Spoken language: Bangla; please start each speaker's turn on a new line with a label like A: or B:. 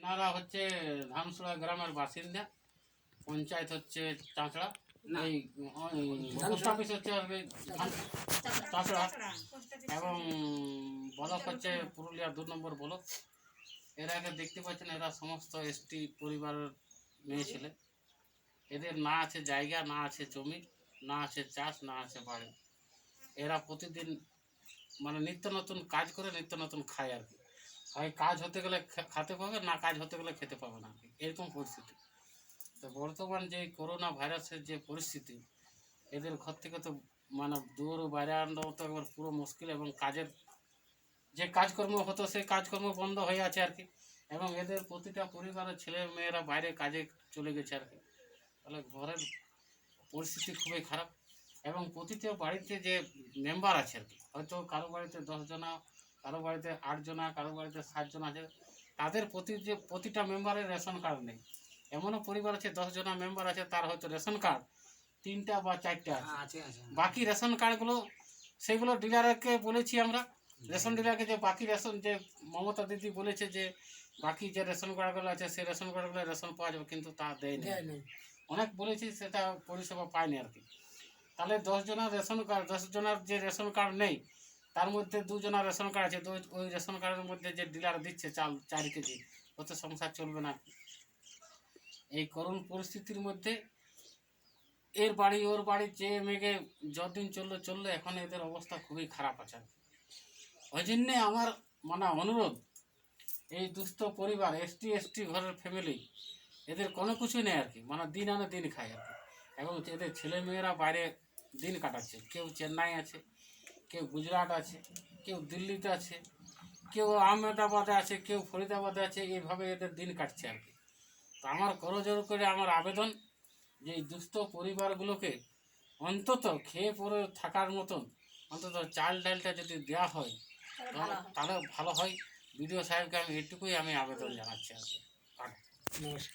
A: এনারা হচ্ছে ধানসুড়া গ্রামের বাসিন্দা, পঞ্চায়েত হচ্ছে চাঁচড়া, এই পোস্ট অফিস হচ্ছে চাঁচড়া এবং ব্লক হচ্ছে পুরুলিয়া 2 নম্বর ব্লক। এর আগে দেখতে পাচ্ছেন এরা সমস্ত এসটি পরিবারের মেয়ে ছেলে। এদের না আছে জায়গা, না আছে জমি, না আছে চাষ, না আছে বাড়ি। এরা প্রতিদিন মানে নিত্য নতুন কাজ করে নিত্য নতুন খায় আর কি। হয় কাজ হতে গেলে খেতে পাবে, না কাজ হতে গেলে খেতে পাবে না, এরকম পরিস্থিতি। তো বর্তমান যে করোনা ভাইরাসের যে পরিস্থিতি, এদের ঘর থেকে তো মানে দূর বাইরে আনানো তো একবার পুরো মুশকিল, এবং কাজের যে কাজকর্ম হতো সেই কাজকর্ম বন্ধ হয়ে আছে আর কি। এবং এদের প্রতিটা পরিবারের ছেলে মেয়েরা বাইরে কাজে চলে গেছে আর কি। তাহলে ঘরের পরিস্থিতি খুবই খারাপ। এবং প্রতিটা বাড়িতে যে মেম্বার আছে আর কি, হয়তো কারো বাড়িতে 10 জনা, কারো বাড়িতে 8 জনা, কারো বাড়িতে 7 জন আছে, তাদের প্রতিটা মেম্বারের রেশন কার্ড নেই। এমনও পরিবার আছে 10 জনা মেম্বার আছে, তার হয়তো রেশন কার্ড 3টা বা 4টা আছে। বাকি রেশন কার্ডগুলো সেগুলো ডিলারকে বলেছি আমরা, রেশন ডিলারকে, যে বাকি রেশন যে মমতা দিদি বলেছে যে বাকি যে রেশন কার্ডগুলো আছে সেই রেশন কার্ডগুলো রেশন পাওয়া যাবে, কিন্তু তা দেয়নি। অনেক বলেছি, সেটা পরিষেবা পায়নি আর কি। তাহলে 10 জনের রেশন কার্ড, 10 জনের যে রেশন কার্ড নেই, তার মধ্যে 2 জনের রেশন কার্ড আছে, তো ওই রেশন কার্ডের মধ্যে যে ডিলার দিচ্ছে চাল 4 কেজি, ওতে সংসার চলবে না। এই করুণ পরিস্থিতির মধ্যে এর বাড়ি ওর বাড়ি যে মেঘে যতদিন চললো, এখন এদের অবস্থা খুবই খারাপ আছে। ওই জন্যে আমার মানে অনুরোধ, এই দুস্থ পরিবার এসটি ঘরের ফ্যামিলি, এদের কোনো কিছু নেই আর কি, মানে দিন আনে দিন খায় আর কি। এবং এদের ছেলে মেয়েরা বাইরে দিন কাটাচ্ছে, কেউ চেন্নাই আছে, কেউ গুজরাট আছে, কেউ দিল্লিতে আছে, কেউ আহমেদাবাদে আছে, কেউ ফরিদাবাদে আছে, এইভাবে এদের দিন কাটছে আর কি। তো আমার করজোর করে আমার আবেদন যে এই দুস্থ পরিবারগুলোকে অন্তত খেয়ে পরে থাকার মতন অন্তত চাল ডালটা যদি দেওয়া হয় তাহলে ভালো হয়। বিডিও সাহেবকে আমি এটুকুই আবেদন জানাচ্ছি আর কি। নমস্কার।